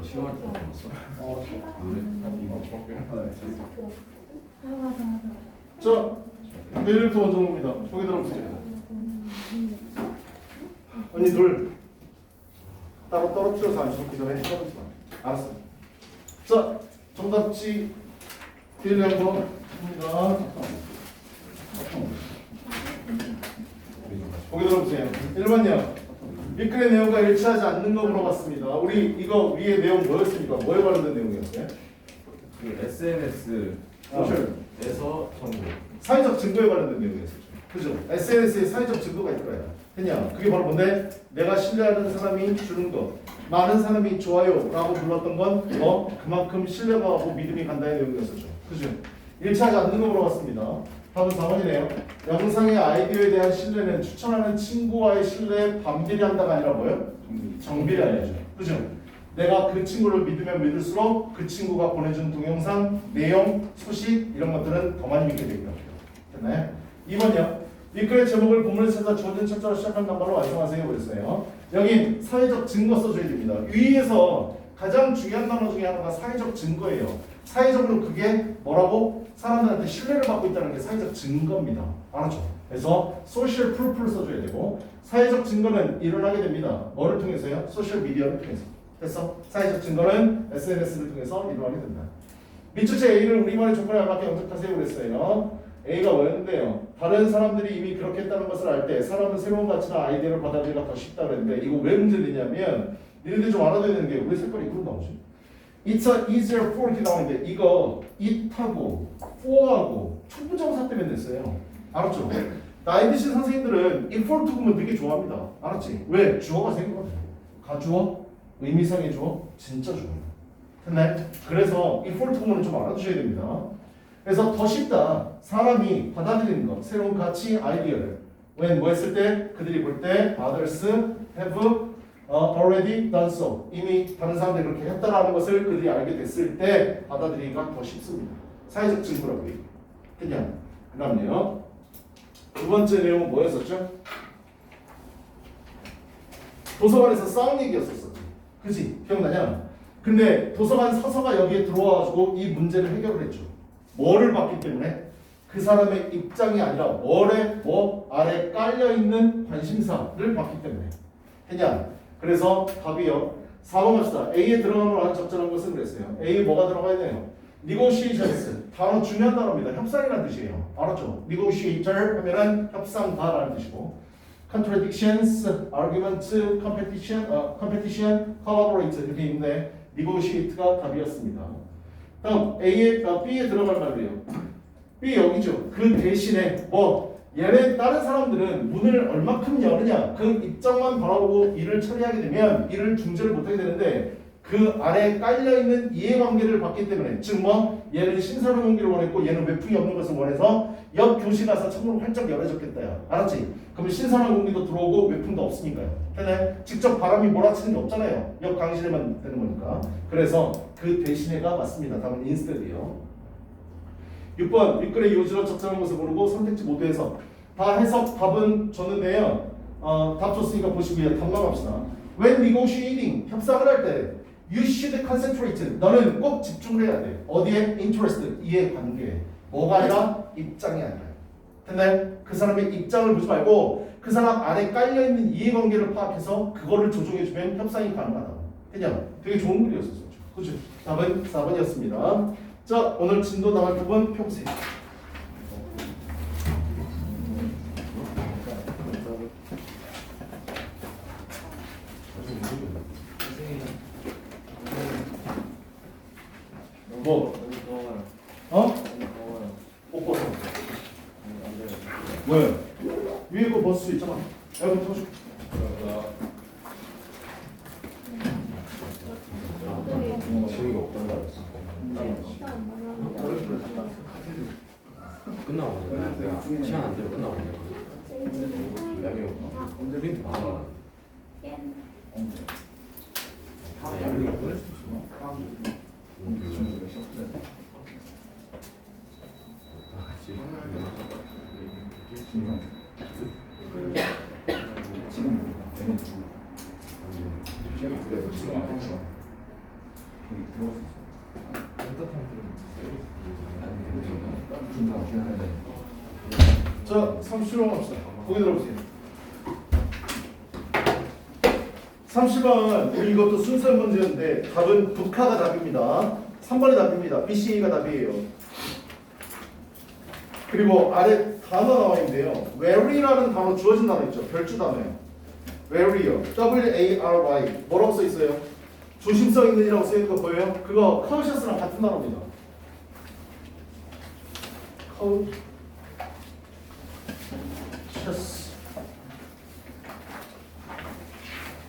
시간 좀 남았어. 자, 내일부터 먼저 봅니다. 보기 들어보세요. 언니 둘 따로 떨어뜨려서 안 주기 전에 떨어지지 마. 알았어. 자, 정답지 1, 2번 봅니다. 보기 들어보세요. 1번요. 밑글의 내용과 일치하지 않는 거 물어봤습니다. 우리 이거 위에 내용 뭐였습니까? 뭐에 관련된 내용이었어요? 그 SNS 소셜에서 정보. 사회적 증거에 관련된 내용이었죠. 그죠? SNS에 사회적 증거가 있더라. 했냐? 그게 바로 뭔데? 내가 신뢰하는 사람이 주는 것. 많은 사람이 좋아요라고 불렀던 건 그만큼 신뢰가 가고 믿음이 간다는 내용이었었죠. 그죠? 일치하지 않는 거 물어봤습니다. 답은 4번이네요. 영상의 아이디어에 대한 신뢰는 추천하는 친구와의 신뢰에 반비례한다가 아니라 뭐예요? 정비례해야죠. 그죠? 내가 그 친구를 믿으면 믿을수록 그 친구가 보내준 동영상, 내용, 소식 이런 것들은 더 많이 믿게 되고요. 됐나요? 2번이요. 밑글의 제목을 본문에 찾아 주어진 철자로 시작한 단어로 완성하세요. 그랬어요. 여긴 사회적 증거 써줘야 됩니다. 위에서 가장 중요한 단어 중에 하나가 사회적 증거예요. 사회적으로 그게 뭐라고? 사람들한테 신뢰를 받고 있다는 게 사회적 증거입니다. 알았죠? 그래서 소셜 프루프를 써줘야 되고 사회적 증거는 일어나게 됩니다. 뭐를 통해서요? 소셜 미디어를 통해서. 됐어? 사회적 증거는 SNS를 통해서 일어나게 된다. 밑줄체 A를 우리말의 조건에 알맞게 영접하세요. 그랬어요. A가 뭐였는데요? 다른 사람들이 이미 그렇게 했다는 것을 알 때 사람은 새로운 가치나 아이디어를 받아들이기가 더 쉽다 그랬는데 이거 왜 문제되냐면 니네들 좀 알아둬야 되는 게 왜 색깔이 그런 나오지? It's a easier for 이렇게 나오는데 이거 it하고 for하고 초부정사 때문에 됐어요. 알았죠? 나이 드신 선생님들은 if for to 보면 되게 좋아합니다. 알았지? 왜? 주어가 생기거든. 가주어, 의미상의 주어, 진짜 주어입니다. 됐나요? 그래서 if for to 보면 좀 알아두셔야 됩니다. 그래서 더 쉽다. 사람이 받아들이는 것, 새로운 가치, 아이디어를 when 뭐 했을 때? 그들이 볼 때 others have already done so. 이미 다른 사람들이 그렇게 했다라는 것을 그들이 알게 됐을 때 받아들이기가 더 쉽습니다. 사회적 증거라고요. 그냥 그 다음에요. 두 번째 내용은 뭐였었죠? 도서관에서 싸움 얘기였었어. 그치? 기억나냐? 근데 도서관 서서가 여기에 들어와가지고 이 문제를 해결을 했죠. 뭐를 봤기 때문에? 그 사람의 입장이 아니라 뭐 아래 깔려있는 관심사를 봤기 때문에. 그냥 그래서 답이요. 4번 갑시다. A에 들어가는 아주 적절한 것은 그랬어요. A에 뭐가 들어가야 돼요? negotiations. 단어 중요한 단어입니다. 협상이라는 뜻이에요. 알았죠? negotiator 하면은 협상가라는 뜻이고 contradictions, argument, competition, collaborate 이렇게 있는데 negotiate가 답이었습니다. 다음 B에 들어갈 말이에요. B 여기죠. 그 대신에 얘네 다른 사람들은 문을 얼마큼 여느냐 그 입장만 바라보고 일을 처리하게 되면 일을 중재를 못하게 되는데 그 아래에 깔려있는 이해관계를 봤기 때문에 즉 얘는 신사를 옮기를 원했고 얘는 외풍이 없는 것을 원해서 옆 교실 가서 창문을 활짝 열어줬겠다. 야. 알았지? 그러면 신선한 공기도 들어오고 외풍도 없으니까요. 근데 직접 바람이 몰아치는 게 없잖아요. 옆 강의실에만 되는 거니까. 그래서 그 대신에가 맞습니다. 답은 instead이요. 6번 윗글의 요지로 적절한 것을 고르고 선택지 모두에서 다 해석 답은 줬는데요. 답 줬으니까 보시고요. 답만 합시다. When negotiating 협상을 할 때 you should concentrate 너는 꼭 집중을 해야 돼. 어디에? interest 이해관계. 뭐가 아니라 입장이 아니라. 근데 그 사람의 입장을 보지 말고 그 사람 안에 깔려있는 이해관계를 파악해서 그거를 조정해주면 협상이 가능하다. 그냥 되게 좋은 글이었었죠. 그죠? 답은 4번이었습니다. 자, 오늘 진도 나갈 부분 펴보세요. 옷 벗어. 왜? 위에 거 벗을 수 있잖아. 에어컨 틀어줄게. 지우가 없던 거 알았어. 끝나고 내가 시간 안 되면 끝나고 양이 린트 많아. 양이 보낼 수 있어. 지금 그래 지금 안 했죠. 자 30번 합시다. 거기 들어보세요. 30번 우리 이것도 순서 문제인데 답은 북하가 답입니다. 3번이 답입니다. BCA가 답이에요. 그리고 아래 단어 나와 있는데요. very라는 단어 주어진 단어 있죠. 별주 단어예요. very요. W-A-R-Y 뭐라고 써 있어요? 조심성 있는 이라고 써 있는 거 보여요? 그거 cautious랑 같은 단어입니다.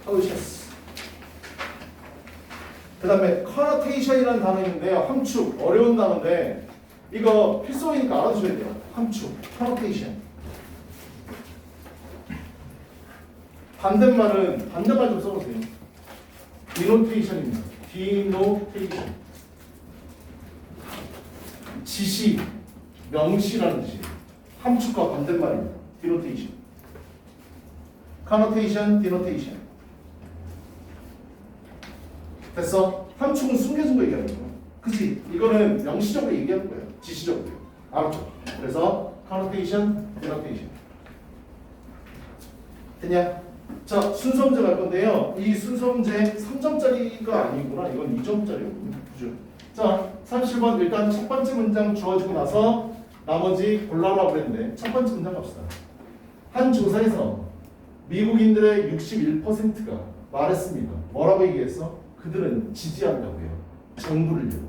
cautious. 그 다음에 connotation이라는 단어 있는데요. 함축 어려운 단어인데 이거 필수어니까 알아두셔야 돼요. 함축 connotation. 반대말은 반대말 좀 써보세요. denotation입니다. denotation. 지시, 명시라는 뜻이에요. 함축과 반대말입니다. denotation. connotation, denotation. 됐어? 함축은 숨겨진 거 얘기하는 거야. 그치? 이거는 명시적으로 얘기하는 거예요. 지시적으로. 알았죠? 그래서 connotation, denotation. 됐냐? 자, 순서 문제 갈 건데요. 이 순서 문제 3점짜리가 아니구나. 이건 2점짜리거든요. 그죠? 자, 30번 일단 첫 번째 문장 주어지고 나서 나머지 골라라 그랬는데 첫 번째 문장 갑시다. 한 조사에서 미국인들의 61%가 말했습니다. 뭐라고 얘기했어? 그들은 지지한다고요. 정부를요.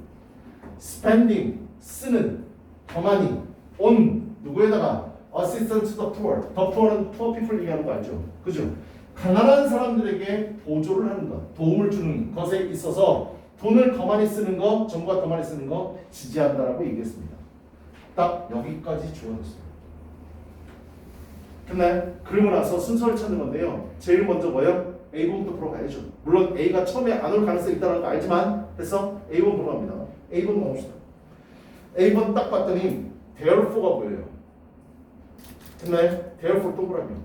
spending 쓰는 더 많이 on 누구에다가 assistance to the poor. the poor는 poor people 얘기하는 거 알죠? 그죠? 가난한 사람들에게 보조를 하는 것, 도움을 주는 것에 있어서 돈을 더 많이 쓰는 거, 정부가 더 많이 쓰는 거 지지한다라고 얘기했습니다. 딱 여기까지 주어졌어요. 근데 그러고 나서 순서를 찾는 건데요. 제일 먼저 뭐예요? A번부터 보러 가야죠. 물론 A가 처음에 안 올 가능성이 있다는 거 알지만 됐어? A번 보러 갑니다. A번 가봅시다. A번 딱 봤더니 therefore가 보여요. 근데 therefore 동그라미.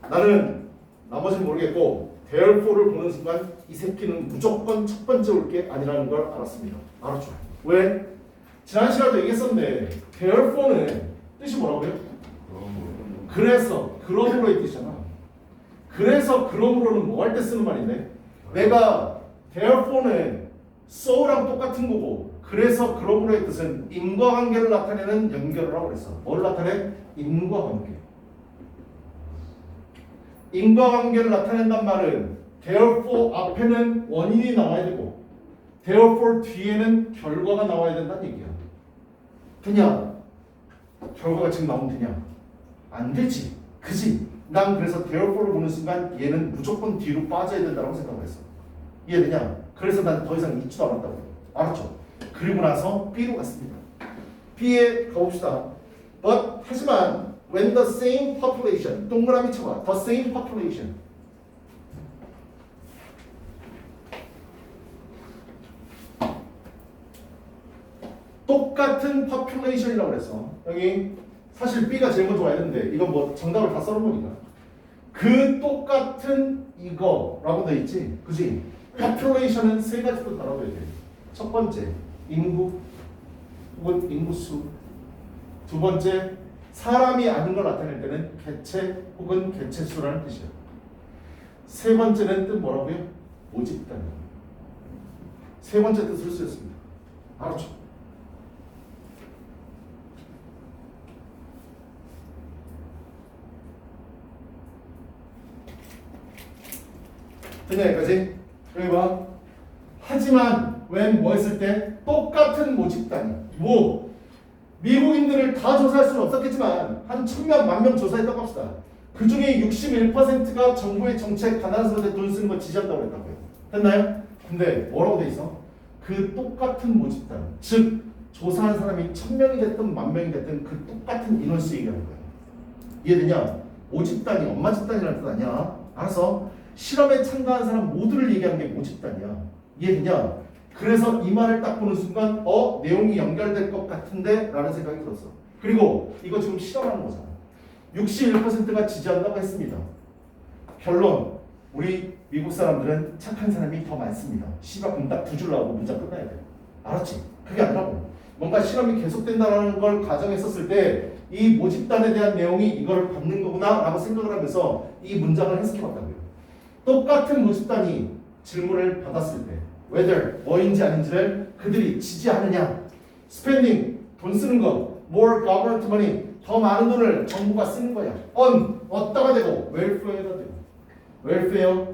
나는 나머지는 모르겠고 therefore를 보는 순간 이 새끼는 무조건 첫 번째 올 게 아니라는 걸 알았습니다. 알았죠? 왜? 지난 시간에도 얘기했었는데 therefore는 뜻이 뭐라고요? 그래서 그러므로의 뜻이잖아. 그래서 그러므로는 뭐 할 때 쓰는 말인데 내가 therefore는 so랑 똑같은 거고 그래서 그러므로의 뜻은 인과관계를 나타내는 연결을 하고 그랬어. 뭘 나타내? 인과관계. 인과관계를 나타낸단 말은 therefore 앞에는 원인이 나와야 되고 therefore 뒤에는 결과가 나와야 된다는 얘기야. 되냐? 결과가 지금 나오면 되냐? 안 되지. 그지? 난 그래서 therefore를 보는 순간 얘는 무조건 뒤로 빠져야 된다고 생각을 했어. 이해되냐? 그래서 난 더 이상 잊지도 않았다고. 알았죠? 그리고 나서 B로 갔습니다. B에 가봅시다. But 하지만 when the same population 동그라미 쳐봐. The same population 똑같은 population이라고 그랬어. 여기 사실 B가 제일 먼저 와야 되는데 이건 뭐 정답을 다 써놓으니까 그 똑같은 이거라고 돼 있지. 그지? population은 세 가지로 다뤄줘야 돼. 첫 번째 인구 혹은 인구수. 두 번째 사람이 아닌 걸 나타낼 때는 개체 혹은 개체수라는 뜻이야. 세 번째는 뜻 뭐라고요? 모집단. 세 번째 뜻을 쓰였습니다. 알았죠? 되냐 여기까지? 여기 봐. 하지만 when 뭐 했을 때 똑같은 모집단이 뭐 미국인들을 다 조사할 수는 없었겠지만 한 1000명, 10,000명 조사했다고 합시다. 그 중에 61%가 정부의 정책 가난한 사람들 돈 쓰는 거 지지한다고 했다고요. 됐나요? 근데 뭐라고 돼 있어? 그 똑같은 모집단, 즉 조사한 사람이 1000명이 됐든 10,000명이 됐든 그 똑같은 인원수 얘기하는 거예요. 이해되냐? 모집단이 엄마 집단이라는 뜻 아니야. 알아서 실험에 참가한 사람 모두를 얘기하는 게 모집단이야. 이해되냐? 그래서 이 말을 딱 보는 순간 내용이 연결될 것 같은데 라는 생각이 들었어. 그리고 이거 지금 실험하는 거잖아. 61%가 지지한다고 했습니다. 결론 우리 미국 사람들은 착한 사람이 더 많습니다. 시바 그럼 딱 두 줄 나오고 문장 끝나야 돼. 알았지? 그게 아니라고. 뭔가 실험이 계속된다는 걸 가정했었을 때 이 모집단에 대한 내용이 이걸 받는 거구나 라고 생각을 하면서 이 문장을 해석해 봤다고요. 똑같은 모집단이 질문을 받았을 때 whether 뭐인지 아닌지를 그들이 지지하느냐, spending 돈 쓰는 거, more government money 더 많은 돈을 정부가 쓰는 거야. on 어디다가 되고 welfare에다 되고 welfare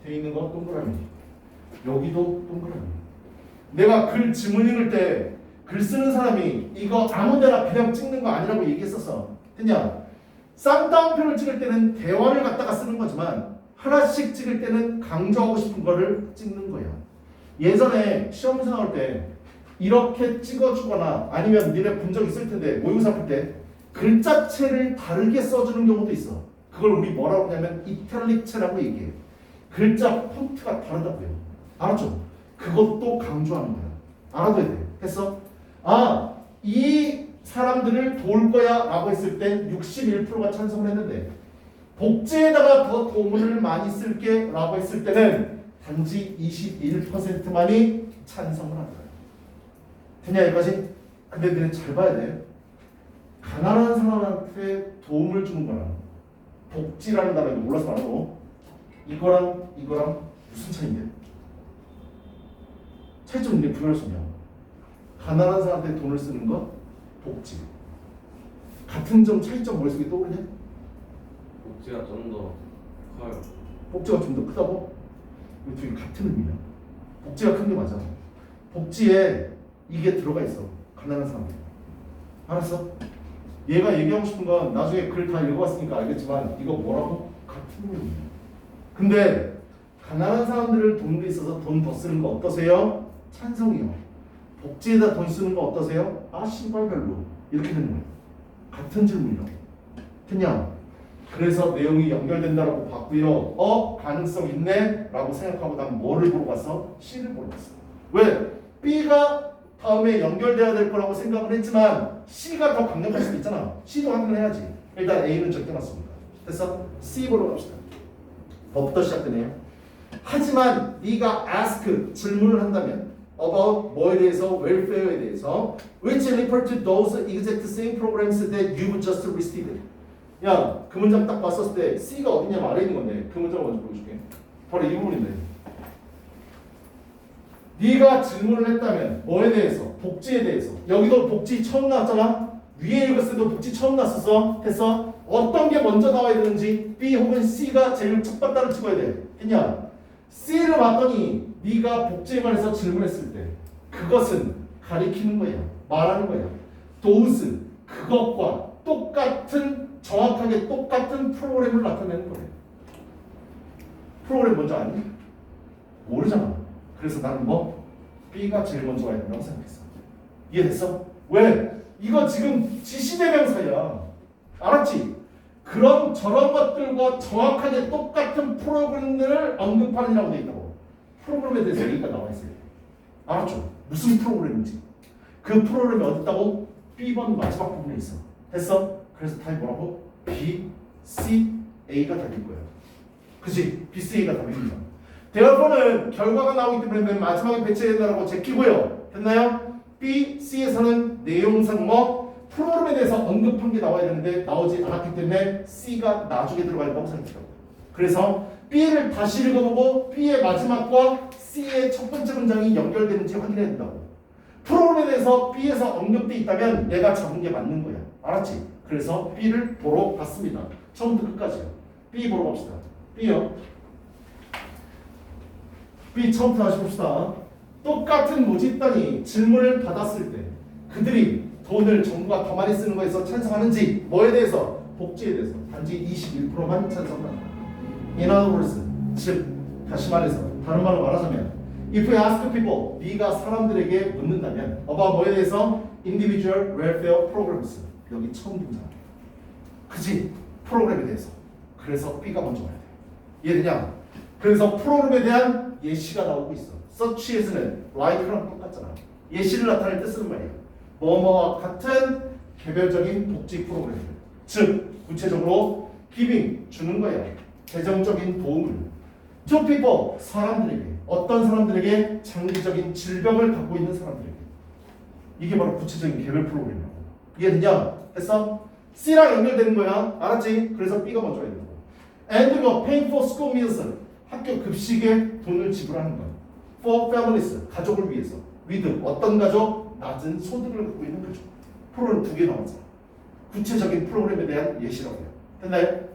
돼 있는 거 동그라미, 여기도 동그라미. 내가 글 지문 읽을 때 글 쓰는 사람이 이거 아무데나 그냥 찍는 거 아니라고 얘기했었어. 했냐? 쌍따옴표를 찍을 때는 대화를 갖다가 쓰는 거지만 하나씩 찍을 때는 강조하고 싶은 거를 찍는 거야. 예전에 시험 생각할 때 이렇게 찍어주거나 아니면 니네 본 적 있을 텐데 모의고사 풀 때 글자체를 다르게 써주는 경우도 있어. 그걸 우리 뭐라고 하냐면 이탈릭체라고 얘기해. 글자 폰트가 다르다고요. 알았죠? 그것도 강조하는 거야. 알아둬야 돼. 했어? 이 사람들을 도울 거야 라고 했을 때 61%가 찬성을 했는데 복지에다가 더 도움을 많이 쓸게 라고 했을 때는 단지 21%만이 찬성을 한 거야. 됐냐 여기까지? 근데 너는 잘 봐야 돼. 가난한 사람한테 도움을 주는 거랑 복지라는 단어를 몰라서 말하고 이거랑 무슨 차이인데? 차이점은 이제 부여할 수 있냐? 가난한 사람한테 돈을 쓰는 거, 복지. 같은 점 차이점 머릿속에 떠오르냐? 복지가 좀 더 커요. 복지가 좀 더 크다고? 이거 둘이 같은 의미야. 복지가 큰 게 맞아. 복지에 이게 들어가 있어. 가난한 사람들. 알았어? 얘가 얘기하고 싶은 건 나중에 글 다 읽어봤으니까 알겠지만 이거 뭐라고? 같은 의미야. 근데 가난한 사람들을 돕는 데 있어서 돈 더 쓰는 거 어떠세요? 찬성이요. 복지에다 돈 쓰는 거 어떠세요? 씨발 별로. 이렇게 되는 거예요. 같은 질문이요. 됐냐? 그래서 내용이 연결된다라고 봤고요. 가능성 있네? 라고 생각하고 난 뭐를 보러 갔어? C를 보러 갔어. 왜? B가 다음에 연결돼야 될 거라고 생각을 했지만 C가 더 강력할 수도 있잖아. C도 확인을 해야지. 일단 A는 적혀놨습니다. 됐어? C 보러 갑시다. 뭐부터 시작되네요. 하지만 네가 ask 질문을 한다면 about 뭐에 대해서 welfare에 대해서 which refer to those exact same programs that you've just received. 야, 그 문장 딱 봤었을 때 C가 어디냐면 아래 있는 건데 그 문장을 먼저 보여줄게. 바로 이 부분인데 네가 질문을 했다면 뭐에 대해서? 복지에 대해서. 여기도 복지 처음 나왔잖아. 위에 읽었을 때도 복지 처음 났었어. 했어? 어떤 게 먼저 나와야 되는지 B 혹은 C가 제일 첫 번째로 찍어야 돼. 했냐? C를 봤더니 네가 복지에 관해서 질문했을 때 그것은 가리키는 거야. 말하는 거야. those 그것과 똑같은 정확하게 똑같은 프로그램을 나타내는 거예요. 프로그램 뭔지 아니? 모르잖아. 그래서 나는 뭐 B가 제일 먼저 와야 된다고 생각했어. 이해됐어? 왜? 이거 지금 지시대명사야. 알았지? 그런 저런 것들과 정확하게 똑같은 프로그램들을 언급하느라고 돼 있다고. 프로그램에 대해서 얘기가 나와 있어요. 알았죠? 무슨 프로그램인지. 그 프로그램이 어디 있다고? B번 마지막 부분에 있어. 됐어? 그래서 답이 뭐라고? B, C, A가 답일 거야. 그치? B, C, A가 답입니다. 대화번은 결과가 나오기 때문에 맨 마지막에 배치해야 된다고 제끼고요. 됐나요? B, C에서는 내용상 뭐 프로그램에 대해서 언급한 게 나와야 되는데 나오지 않았기 때문에 C가 나중에 들어가야 된다고 생각해요. 그래서 B를 다시 읽어보고 B의 마지막과 C의 첫 번째 문장이 연결되는지 확인해야 된다고. 프로그램에 대해서 B에서 언급돼 있다면 내가 잡은 게 맞는 거야. 알았지? 그래서 B를 보러 갔습니다. 처음부터 끝까지요. B 보러 갑시다. B요. B 처음부터 다시 봅시다. 똑같은 모집단이 질문을 받았을 때 그들이 돈을 정부가 더 많이 쓰는 거에서 찬성하는지 뭐에 대해서? 복지에 대해서 단지 21%만 찬성한다. In other words, 즉 다시 말해서 다른 말로 말하자면 if we ask people, 네가 사람들에게 묻는다면 about 뭐에 대해서? individual welfare programs. 여기 처음 등장. 그치? 프로그램에 대해서. 그래서 B가 먼저 와야 돼. 이해되냐? 그래서 프로그램에 대한 예시가 나오고 있어. such as는 like랑 똑같잖아. 예시를 나타낼 때 쓰는 말이야. 뭐뭐와 같은 개별적인 복지 프로그램. 즉 구체적으로 giving 주는 거야. 재정적인 도움을. to people, 사람들에게. 어떤 사람들에게? 장기적인 질병을 갖고 있는 사람들에게. 이게 바로 구체적인 개별 프로그램이라고. 이해되냐? 됐어? C랑 연결되는 거야. 알았지? 그래서 B가 먼저 해야 되고. And you're paying for school meals. 학교 급식에 돈을 지불하는 거야. For families, 가족을 위해서. with 어떤 가족? 낮은 소득을 갖고 있는 가족. 프로그램 2개 나왔잖아. 구체적인 프로그램에 대한 예시라고 해요. 됐나요?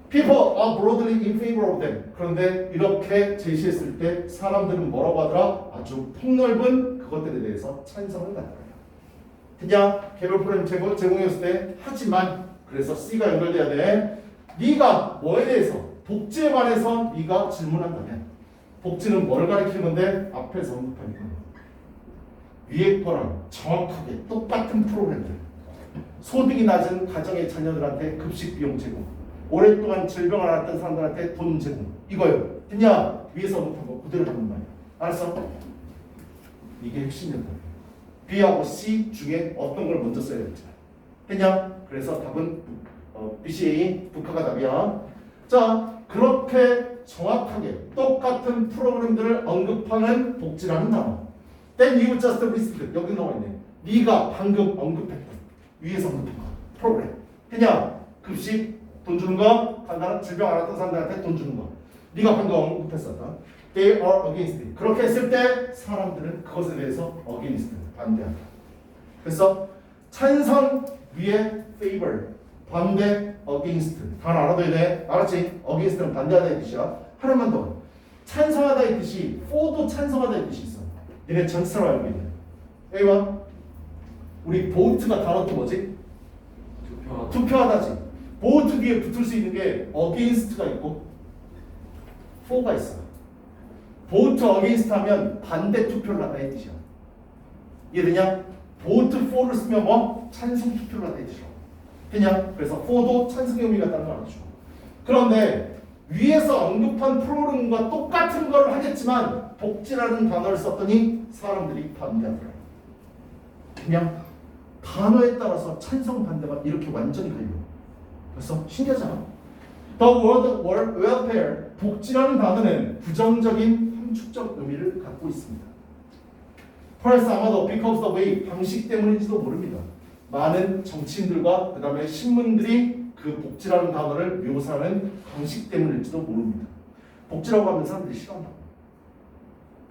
People are broadly in favor of them. 그런데 이렇게 제시했을 때 사람들은 뭐라고 하더라? 아주 폭넓은 그것들에 대해서 찬성을 갖는 거예요. 그냥 개별 프로그램 제공했을 때 하지만 그래서 C가 연결돼야 돼. 네가 뭐에 대해서 복지에 관해서 네가 질문한다면 복지는 뭘 가리키는 건데 앞에서 언급하니까 위에 거랑 정확하게 똑같은 프로그램들 소득이 낮은 가정의 자녀들한테 급식 비용 제공 오랫동안 질병을 앓았던 사람들한테 돈 제공 이거요. 됐냐? 위에서 언급한 거 그대로 받는 말이야. 알았어? 이게 핵심이다. B하고 C 중에 어떤 걸 먼저 써야 될지. 됐냐? 그래서 답은 BCA 북한가 답이야. 자, 그렇게 정확하게 똑같은 프로그램들을 언급하는 복지라는 단어. Then you just listed. 여기 나와 있네. 네가 방금 언급했던 위에서 언급한 거. 프로그램. 됐냐? 급식 돈 주는 거, 간단한 질병 앓았던 사람들한테 돈 주는 거. 네가 방금 언급했었다. They are against it. 그렇게 했을 때 사람들은 그것에 대해서 against, 반대한다. 그래서 찬성 위에 favor, 반대 against. 다 알아둬야 돼. 알았지? against는 반대하다의 뜻이야. 하나만 더. 찬성하다의 뜻이 for도 찬성하다의 뜻이 있어. 니네 전체로 알고 있네. A1 우리 vote가 단어 또 뭐지? 투표하다지. vote 뒤에 붙을 수 있는 게 against가 있고 for가 있어. vote against 하면 반대 투표를 하다의 뜻이야. 이해되냐? vote for를 쓰면 뭐? 찬성 투표를 하다의 뜻이야. 되냐? 그래서 for도 찬성의 의미가 있다는 걸 알아주고. 그런데 위에서 언급한 프로그램과 똑같은 걸 하겠지만 복지라는 단어를 썼더니 사람들이 반대하더라. 그냥 단어에 따라서 찬성 반대가 이렇게 완전히 갈려. 그래서 신기하잖아. The word welfare, 복지라는 단어는 부정적인 함축적 의미를 갖고 있습니다. Perhaps 아마도 because the way, 방식 때문인지도 모릅니다. 많은 정치인들과 그 다음에 신문들이 그 복지라는 단어를 묘사하는 방식 때문일지도 모릅니다. 복지라고 하면 사람들이 싫어한다고.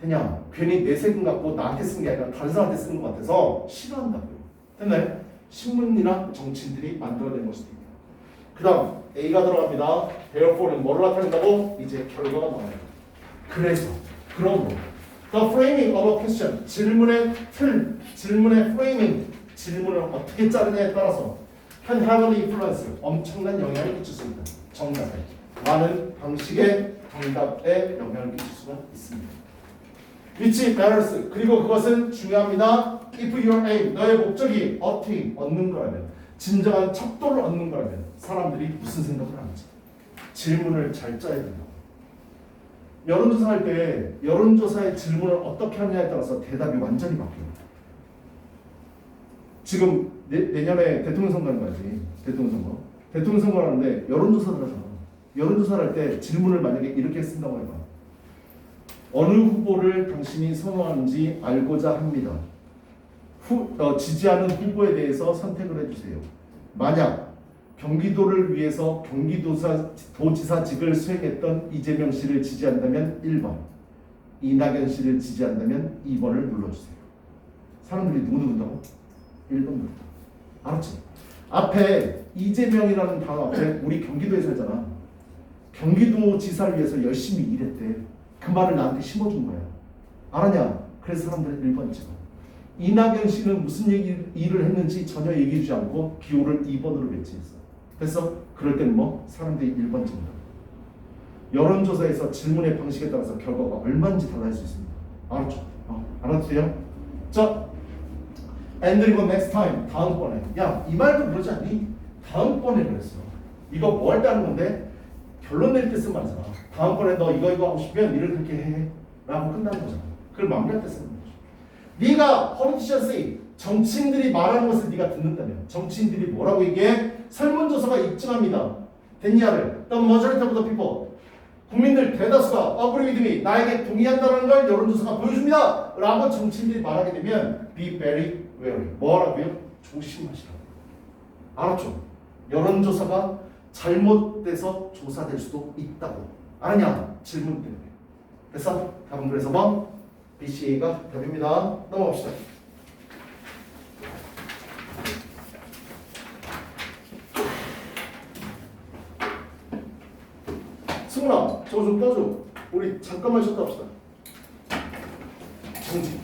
그냥 괜히 내 세금 갖고 나한테 쓰는 게 아니라 다른 사람한테 쓰는 것 같아서 싫어한다고요. 됐나요? 신문이나 정치인들이 만들어낸 것일 수도 있다. 그 다음 A가 들어갑니다. Therefore는 뭐를 나타낸다고? 이제 결과가 나와요. 그래서 그러므로 The framing of a question, 질문의 틀, 질문의 framing, 질문을 어떻게 자르냐에 따라서 can have an influence, 엄청난 영향을 끼칠 수 있다. 정답에 많은 방식의 정답에 영향을 끼칠 수가 있습니다. which matters, 그리고 그것은 중요합니다. If your aim, 너의 목적이 attain, 얻는 거라면, 진정한 척도를 얻는 거라면 사람들이 무슨 생각을 하는지 질문을 잘 짜야 된다. 여론조사할 때 여론조사의 질문을 어떻게 하느냐에 따라서 대답이 완전히 바뀌어요. 지금 내년에 대통령 선거 하는 거지. 대통령 선거 하는데 여론조사를 하잖아. 여론조사를 할 때 질문을 만약에 이렇게 쓴다고 해봐. 어느 후보를 당신이 선호하는지 알고자 합니다. 지지하는 후보에 대해서 선택을 해주세요. 만약 경기도를 위해서 경기도지사직을 수행했던 이재명 씨를 지지한다면 1번, 이낙연 씨를 지지한다면 2번을 눌러주세요. 사람들이 누구 누른다고? 1번 누른다. 알았지? 앞에 이재명이라는 단어 앞에 우리 경기도에 살잖아. 경기도지사를 위해서 열심히 일했대. 그 말을 나한테 심어준 거야. 알았냐? 그래서 사람들은 1번 찍어. 이낙연 씨는 무슨 일을 했는지 전혀 얘기해주지 않고 기호를 2번으로 배치했어. 됐어? 그럴 때는 뭐? 사람들이 1번 찍는다. 여론조사에서 질문의 방식에 따라서 결과가 얼마인지 달라질 수 있습니다. 알았죠? 알았어요? 자, and 그리고 next time, 다음번에. 야, 이 말도 그러지 않니? 다음번에 그랬어. 이거 뭐 할 때 하는 건데? 결론 낼 때 쓴 말이잖아. 다음번에 너 이거 하고 싶으면 일을 그렇게 해. 라고 끝나는 거잖아. 그걸 마무리할 때 쓰는 거죠. 네가 politicians, 정치인들이 말하는 것을 네가 듣는다면 정치인들이 뭐라고 얘기해? 설문조사가 입증합니다. 됐냐를. The majority of the people 국민들 대다수가 agree with me, 나에게 동의한다는 걸 여론조사가 보여줍니다 라고 정치인들이 말하게 되면 be very wary, 뭐라고요? 조심하시라고. 알았죠? 여론조사가 잘못돼서 조사될 수도 있다고. 아니냐? 질문 때문에. 됐어? 답은 그래서 뭐? BCA가 답입니다. 넘어갑시다. 승훈아, 저거 좀 떠줘. 우리 잠깐만 쉬었다 합시다. 정지.